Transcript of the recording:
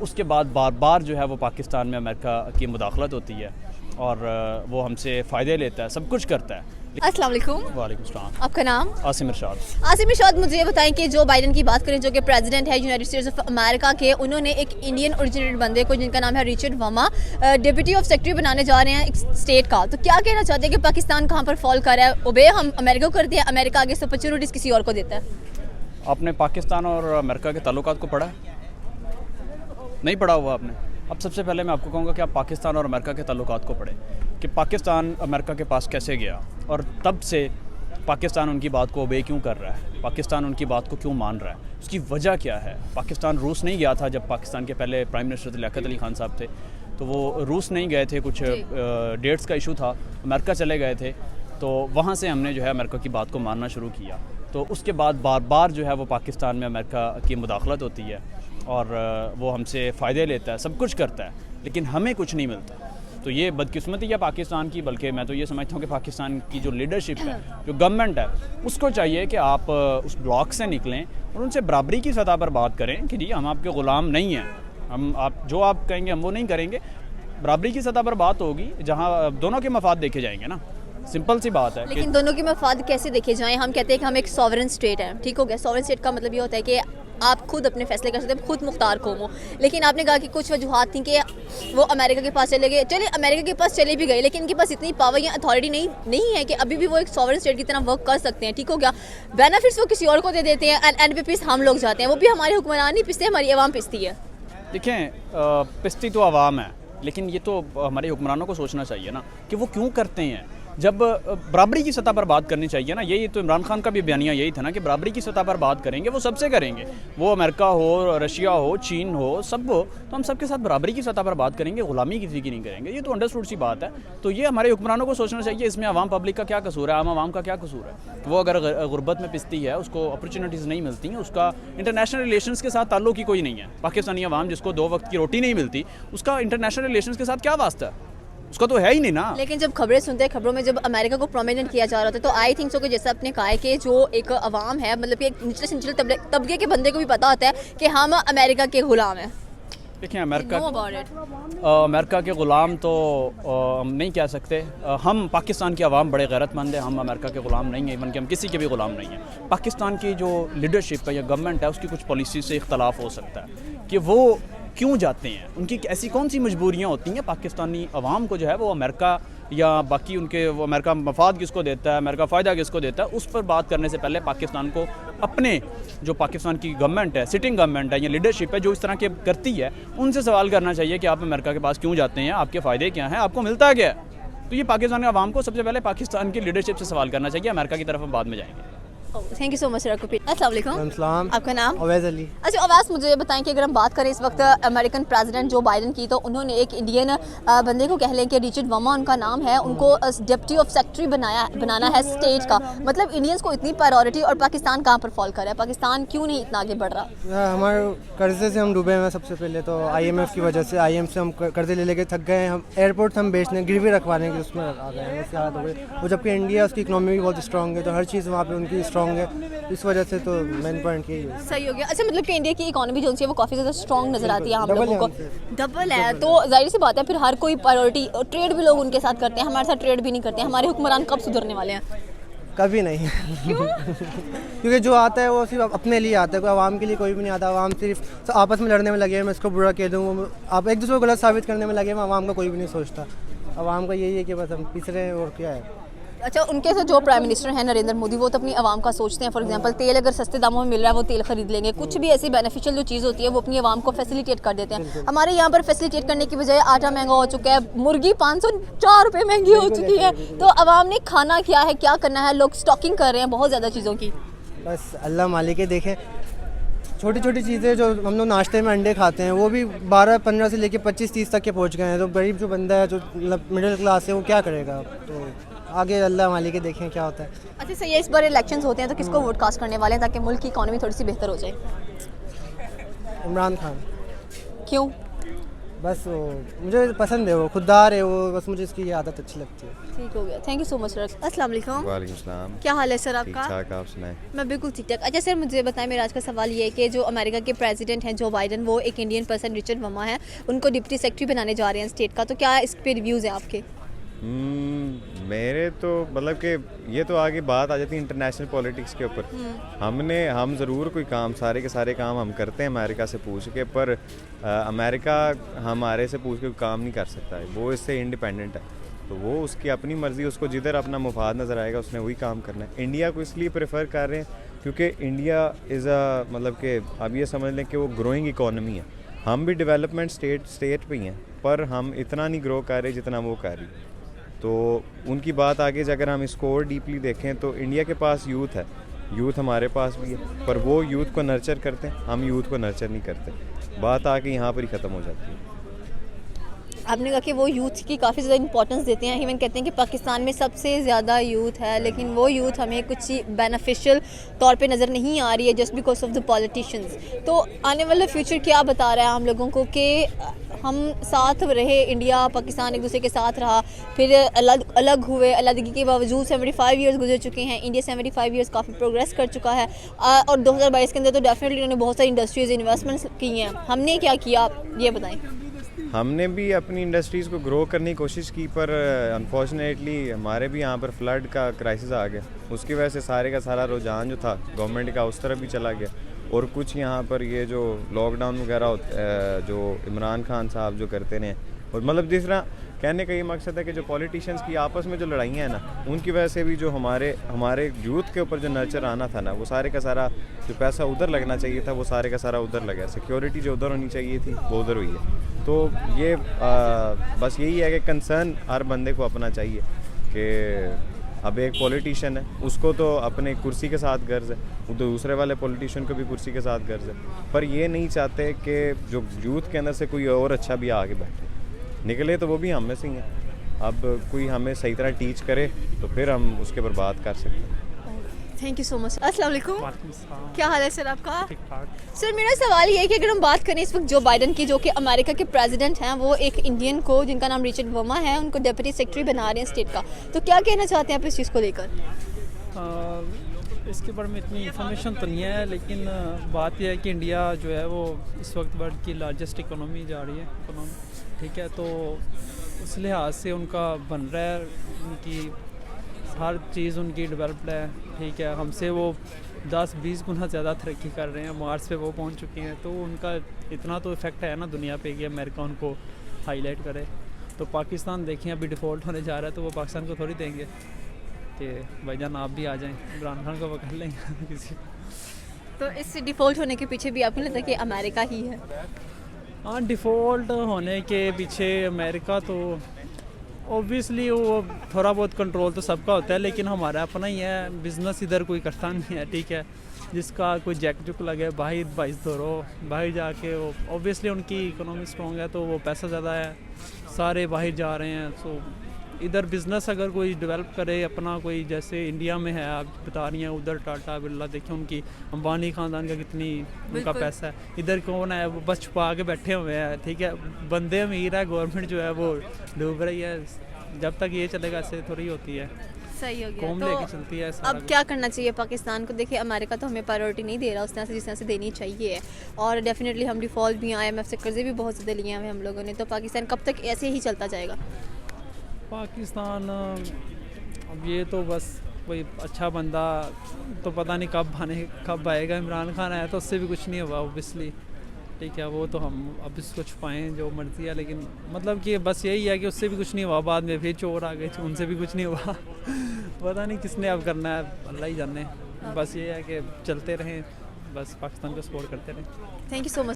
उसके बाद बार बार जो है वो पाकिस्तान में अमेरिका की मुदाखलत होती है और वो हमसे फ़ायदे लेता है, सब कुछ करता है। अस्सलाम वालेकुम। वालेकुम सलाम। आपका नाम? आसिम इरशाद। आसिम इरशाद, मुझे ये बताएं कि जो बाइडन की बात करें, जो कि प्रेसिडेंट है यूनाइटेड स्टेट्स ऑफ अमेरिका के, उन्होंने एक इंडियन ओरिजिनेटेड बंदे को, जिनका नाम है Richard Verma, deputy of secretary बनाने जा रहे हैं एक स्टेट का। तो क्या कहना चाहते हैं कि पाकिस्तान कहाँ पर फॉल कर रहा है? ओबे हम अमेरिका को करते हैं, अमेरिका आगे से अपॉर्चुनिटीज़ किसी और को देता है। आपने पाकिस्तान और अमेरिका के ताल्लुकात को पढ़ा? नहीं पढ़ा हुआ आपने? अब सबसे पहले मैं आपको कहूँगा कि आप पाकिस्तान और अमेरिका के ताल्लुकात को पढ़ें कि पाकिस्तान अमेरिका के पास कैसे गया और तब से पाकिस्तान उनकी बात को ओबे क्यों कर रहा है, पाकिस्तान उनकी बात को क्यों मान रहा है, उसकी वजह क्या है। पाकिस्तान रूस नहीं गया था जब पाकिस्तान के पहले प्राइम मिनिस्टर लियाकत अली खान साहब थे, तो वो रूस नहीं गए थे, कुछ डेट्स का इशू था, अमेरिका चले गए थे, तो वहाँ से हमने जो है अमेरिका की बात को मानना शुरू किया। तो उसके बाद बार बार जो है वो पाकिस्तान में अमेरिका की मुदाखलत होती है और वो हमसे फ़ायदे लेता है, सब कुछ करता है, लेकिन हमें कुछ नहीं मिलता। तो ये बदकिस्मती है पाकिस्तान की, बल्कि मैं तो ये समझता हूँ कि पाकिस्तान की जो लीडरशिप है, जो गवर्नमेंट है, उसको चाहिए कि आप उस ब्लॉक से निकलें और उनसे बराबरी की सतह पर बात करें कि जी हम आपके ग़ुलाम नहीं हैं, हम आप जो आप कहेंगे हम वो नहीं करेंगे। बराबरी की सतह पर बात होगी जहाँ दोनों के मफाद देखे जाएंगे ना, सिंपल सी बात है। लेकिन दोनों के मफाद कैसे देखे जाएं? हम कहते हैं कि हम एक सॉवरेन स्टेट है, ठीक हो गया। सॉवरेन स्टेट का मतलब ये होता है कि आप खुद अपने फैसले कर सकते हैं, खुद मुख्तार कौम हो। लेकिन आपने कहा कि कुछ वजूहात थी कि वो अमेरिका के पास चले गए। चलिए अमेरिका के पास चले भी गए, लेकिन इनके पास इतनी पावर या अथॉरिटी नहीं है कि अभी भी वो एक सॉवरेन स्टेट की तरह वर्क कर सकते हैं, ठीक हो गया। बेनिफिट्स वो किसी और को दे देते हैं एंड पे पिस हम लोग जाते हैं। वो भी हमारे हुक्मरान नहीं पिसते, हमारी आवाम पिसती है। देखें, पिसती तो आवाम है, लेकिन ये तो हमारे हुक्मरानों को सोचना चाहिए ना कि वो क्यों करते हैं। जब बराबरी की सतह पर बात करनी चाहिए ना, यही तो इमरान खान का भी बयानिया यही था ना कि बराबरी की सतह पर बात करेंगे, वो सबसे करेंगे, वो अमेरिका हो, रशिया हो, चीन हो, सब हो, तो हम सबके साथ बराबरी की सतह पर बात करेंगे, ग़ुलामी किसी की नहीं करेंगे। ये तो अंडरस्टूड सी बात है। तो ये हमारे हुक्मरानों को सोचना चाहिए, इसमें आवाम पब्लिक का क्या कसूर है, आम आवाम का क्या कसूर है। वो अगर गुर्बत में पिसती है, उसको अपॉर्चुनिटीज़ नहीं मिलती हैं, उसका इंटरनेशनल रिलेशंस के साथ ताल्लुक ही कोई नहीं है। पाकिस्तानी आवाम जिसको 2 वक्त की रोटी नहीं मिलती, उसका इंटरनेशनल रिलेशंस के साथ क्या वास्ता है, उसका तो है ही नहीं ना। लेकिन जब खबरें सुनते हैं, खबरों में जब अमेरिका को प्रोमिनेंट किया जा रहा था, तो आई थिंक सो कि जैसे आपने कहा है कि जो एक अवाम है, मतलब कि एक निचले से निचले तबके के बंदे को भी पता होता है कि हम अमेरिका के गुलाम हैं। देखिए, अमेरिका के ग़ुलाम तो हम नहीं कह सकते। हम पाकिस्तान की आवाम बड़े गैरतमंद है, हम अमेरिका के ग़ुलाम नहीं हैं, इवन कि हम किसी के भी ग़ुलाम नहीं हैं। पाकिस्तान की जो लीडरशिप है या गवर्नमेंट है, उसकी कुछ पॉलिसी से इख्तलाफ हो सकता है कि वो क्यों जाते हैं, उनकी ऐसी कौन सी मजबूरियाँ होती हैं। पाकिस्तानी अवाम को जो है वो अमेरिका या बाकी उनके वो अमेरिका मफाद किसको देता है, अमेरिका फ़ायदा किसको देता है, उस पर बात करने से पहले पाकिस्तान को अपने जो पाकिस्तान की गवर्नमेंट है, सिटिंग गवर्नमेंट है या लीडरशिप है, जो इस तरह के करती है, उनसे सवाल करना चाहिए कि आप अमेरिका के पास क्यों जाते हैं, आपके फ़ायदे क्या हैं, आपको मिलता क्या है। तो ये पाकिस्तान के अवाम को सबसे पहले पाकिस्तान की लीडरशिप से सवाल करना चाहिए, अमेरिका की तरफ हम बाद में जाएंगे। Thank you so much sir. अस्सलाम वालेकुम। आपका नाम? अवैज़ अली। अच्छा अवैस, मुझे बताएं कि अगर हम बात करें इस वक्त अमेरिकन प्रेसिडेंट जो बाइडन की, तो उन्होंने एक इंडियन बंदे को कह लें कि रिचर्ड वर्मा उनका नाम है, उनको डिप्टी ऑफ सेक्रेटरी बनाना है स्टेट का। मतलब इंडियंस को इतनी प्रायोरिटी, और पाकिस्तान कहाँ पर फॉल कर रहा है? पाकिस्तान क्यों नहीं इतना आगे बढ़ रहा? हमारे कर्जे से हम डूबे हैं। सबसे पहले तो IMF की वजह से, IMF से हम कर्जे ले लेके थक गए हैं। हम एयरपोर्ट हम बेचने, गिरवी रखवाने की उसमें आ गए हैं, उसकी हालत हो गई। वो जबकि इंडिया, उसकी इकनॉमी भी बहुत स्ट्रॉन्ग है, तो हर चीज़ वहाँ पे उनकी स्ट्रॉन्ग है, इस वजह से तो मेन पॉइंट यही है। सही हो गया। अच्छा, मतलब कि इंडिया की इकोनॉमी जो है वो काफ़ी ज़्यादा स्ट्रॉन्ग नज़र आती है हम लोगों को, डबल है, तो जाहिर सी बात है फिर हर कोई प्रायोरिटी, ट्रेड भी लोग उनके साथ करते हैं, हमारे साथ ट्रेड भी नहीं करते हैं। हमारे हुक्मरान कब सुधरने वाले हैं? कभी नहीं। क्योंकि जो आता है वो सिर्फ अपने लिए आता है, कोई आवाम के लिए कोई भी नहीं आता। आवाम सिर्फ आपस में लड़ने में लगे हैं, मैं इसको बुरा कह दूँ, आप एक दूसरे को गलत साबित करने में लगे हैं, आवाम का कोई भी नहीं सोचता। आवाम का यही है कि बस हम पिछड़े हैं, और क्या है। अच्छा, उनके से जो प्राइम मिनिस्टर हैं नरेंद्र मोदी, वो तो अपनी आवाम का सोचते हैं। फॉर एग्जांपल तेल अगर सस्ते दामों में मिल रहा है, वो तेल खरीद लेंगे। कुछ भी ऐसी बेनिफिशियल जो चीज़ होती है वो अपनी आवाम को फैसिलिटेट कर देते हैं। हमारे यहाँ पर फैसिलिटेट करने की बजाय आटा महंगा हो चुका है, मुर्गी 504 रुपये महंगी हो चुकी है। तो आवाम ने खाना क्या है, क्या करना है, लोग स्टॉकिंग कर रहे हैं बहुत ज़्यादा चीज़ों की। बस अल्लाह मालिक है। देखें, छोटी छोटी चीज़ें जो हम लोग नाश्ते में अंडे खाते हैं, वो भी 12-15 से लेके 25-30 तक के पहुंच गए हैं। तो गरीब जो बंदा है, जो मतलब मिडिल क्लास है, वो क्या करेगा? तो आगे अल्लाह मालिक है, देखें क्या होता है। अच्छा सही है, इस बार इलेक्शंस होते हैं तो किसको वोट कास्ट करने वाले हैं ताकि मुल्क की इकॉनमी थोड़ी सी बेहतर हो जाए? इमरान खान। क्यों? बस वो मुझे पसंद है, वो खुददार है वो, बस मुझे इसकी ये आदत अच्छी लगती है। ठीक हो गया, thank you so much sir. अस्सलाम वालेकुम। वालेकुम सलाम। क्या हाल है सर ठीक आपका? ठाक, आप सुनाएं। मैं बिल्कुल ठीक ठाक। अच्छा सर, मुझे बताएं, मेरा आज का सवाल ये है कि जो अमेरिका के प्रेसिडेंट हैं जो बाइडन, वो एक इंडियन पर्सन रिचर्ड वर्मा है, उनको डिप्टी सेक्रेटरी बनाने जा रहे हैं स्टेट का, तो क्या इस पे रिव्यूज़ हैं आपके? मेरे तो मतलब कि ये तो आगे बात आ जाती है इंटरनेशनल पॉलिटिक्स के ऊपर। हम ज़रूर कोई काम, सारे के सारे काम हम करते हैं अमेरिका से पूछ के, पर अमेरिका हमारे से पूछ के कोई काम नहीं कर सकता है, वो इससे इंडिपेंडेंट है। तो वो उसकी अपनी मर्ज़ी, उसको जिधर अपना मुफाद नज़र आएगा उसने वही काम करना है। इंडिया को इसलिए प्रेफर कर रहे हैं क्योंकि इंडिया इज़ अ मतलब कि अब ये समझ लें कि वो ग्रोइंग इकॉनमी है। हम भी डेवलपमेंट स्टेट पे ही हैं, पर हम इतना नहीं ग्रो कर रहे जितना वो कर रही। तो उनकी बात आगे अगर हम इसको और डीपली देखें तो इंडिया के पास यूथ है, यूथ हमारे पास भी है, पर वो यूथ को नर्चर करते हैं, हम यूथ को नर्चर नहीं करते। बात आके यहाँ पर ही ख़त्म हो जाती है। आपने कहा कि वो यूथ की काफ़ी ज़्यादा इंपॉर्टेंस देते हैं, इवन कहते हैं कि पाकिस्तान में सबसे ज़्यादा यूथ है, लेकिन वो यूथ हमें कुछ बेनिफिशियल तौर पे नज़र नहीं आ रही है just because of the politicians. तो आने वाला फ्यूचर क्या बता रहा है हम लोगों को कि हम साथ रहे, इंडिया पाकिस्तान एक दूसरे के साथ रहा, फिर अलग हुए, अलगगी के बावजूद 75 ईयर्स गुजर चुके हैं, इंडिया 75 ईयर्स काफ़ी प्रोग्रेस कर चुका है, और 2022 के अंदर तो डेफिनेटली उन्होंने बहुत सारी इंडस्ट्रीज़ इन्वेस्टमेंट्स की हैं। हमने क्या किया, आप ये बताएं। हमने भी अपनी इंडस्ट्रीज़ को ग्रो करने की कोशिश की, पर अनफॉर्चुनेटली हमारे भी यहाँ पर फ्लड का क्राइसिस आ गया। उसकी वजह से सारे का सारा रुझान जो था गवर्नमेंट का उस तरफ भी चला गया। और कुछ यहाँ पर ये जो लॉकडाउन वगैरह जो इमरान खान साहब जो करते हैं, और मतलब जिस तरह कहने का ये मकसद है कि जो पॉलिटिशियंस की आपस में जो लड़ाइयाँ हैं ना, उनकी वजह से भी जो हमारे यूथ के ऊपर जो नर्चर आना था ना, वो सारे का सारा जो पैसा उधर लगना चाहिए था वो सारे का सारा उधर लगा। सिक्योरिटी जो उधर होनी चाहिए थी वो उधर हुई है। तो ये बस यही है कि कंसर्न हर बंदे को अपना चाहिए कि अब एक पॉलिटिशियन है, उसको तो अपने कुर्सी के साथ गर्ज है, वो दूसरे वाले पॉलिटिशियन को भी कुर्सी के साथ गर्ज है, पर ये नहीं चाहते कि जो यूथ के अंदर से कोई और अच्छा भी आगे बैठे। निकले तो वो भी हम में से ही हैं। अब कोई हमें सही तरह टीच करे तो फिर हम उसके ऊपर बात कर सकते हैं। Thank you so much. अस्सलाम वालेकुम। क्या हाल है सर आपका? ठीक ठाक। सर मेरा सवाल ये है कि अगर हम बात करें इस वक्त जो बाइडन की, जो कि अमेरिका के प्रेसिडेंट हैं, वो एक इंडियन को जिनका नाम रिचर्ड वर्मा है, उनको डिप्टी सेक्रेटरी बना रहे हैं स्टेट का, तो क्या कहना चाहते हैं आप इस चीज़ को लेकर? इसके बारे में इतनी इन्फॉर्मेशन तो नहीं है, लेकिन बात यह है कि इंडिया जो है वो इस वक्त वर्ल्ड की लार्जेस्ट इकोनॉमी जा रही है, ठीक है, तो उस लिहाज से उनका बन रहा है, उनकी हर चीज़ उनकी डेवलप्ड है, ठीक है, हमसे वो 10-20 गुना ज़्यादा तरक्की कर रहे हैं, मार्स पे वो पहुंच चुके हैं, तो उनका इतना तो इफ़ेक्ट है ना दुनिया पे कि अमेरिका उनको हाईलाइट करे। तो पाकिस्तान देखें अभी डिफ़ॉल्ट होने जा रहा है, तो वो पाकिस्तान को थोड़ी देंगे कि भाईजान आप भी आ जाएं, इमरान खान को पकड़ लेंगे किसी। तो इस डिफ़ॉल्ट होने के पीछे भी आपको लगता है कि अमेरिका ही है? हाँ, डिफ़ॉल्ट होने के पीछे अमेरिका तो ऑब्वियसली वो थोड़ा बहुत कंट्रोल तो सबका होता है, लेकिन हमारा अपना ही है, बिज़नेस इधर कोई करता नहीं है, ठीक है, जिसका कोई जैक जुक लगे बाहर 22 दौरो बाहर जाके, वो ऑब्वियसली उनकी इकोनॉमी स्ट्रॉन्ग है तो वो पैसा ज़्यादा है, सारे बाहर जा रहे हैं। सो इधर बिज़नेस अगर कोई डेवलप करे अपना, कोई जैसे इंडिया में है आप बता रही हैं, उधर टाटा बिरला देखें, उनकी अंबानी ख़ानदान का कितनी उनका पैसा है, इधर कौन है वो बस छुपा के बैठे हुए हैं, ठीक है, बंदे अमीर है, गवर्नमेंट जो है वो डूब रही है। जब तक ये चलेगा ऐसे थोड़ी होती है, सही हो गया। कौम लेके चलती है सारा अब कुछ। क्या करना चाहिए पाकिस्तान को? देखिए अमेरिका तो हमें प्रायोरिटी नहीं दे रहा उस तरह से जिस तरह से देनी चाहिए, और डेफिनेटली हम डिफ़ॉल्ट भी, IMF से कर्जे भी बहुत ज़्यादा लिए हैं हम लोगों ने, तो पाकिस्तान कब तक ऐसे ही चलता जाएगा? पाकिस्तान अब ये तो बस कोई अच्छा बंदा तो पता नहीं कब आएगा। इमरान खान आया तो उससे भी कुछ नहीं हुआ ऑब्वियसली, ठीक है, वो तो हम अब इसको छुपाएं जो मर्जी है, लेकिन मतलब कि बस यही है कि उससे भी कुछ नहीं हुआ, बाद में फिर चोर आ गए, उनसे भी कुछ नहीं हुआ पता नहीं किसने अब करना है, अल्लाह ही जाने। बस ये है कि चलते रहें, बस पाकिस्तान को सपोर्ट करते रहें। Thank you so much.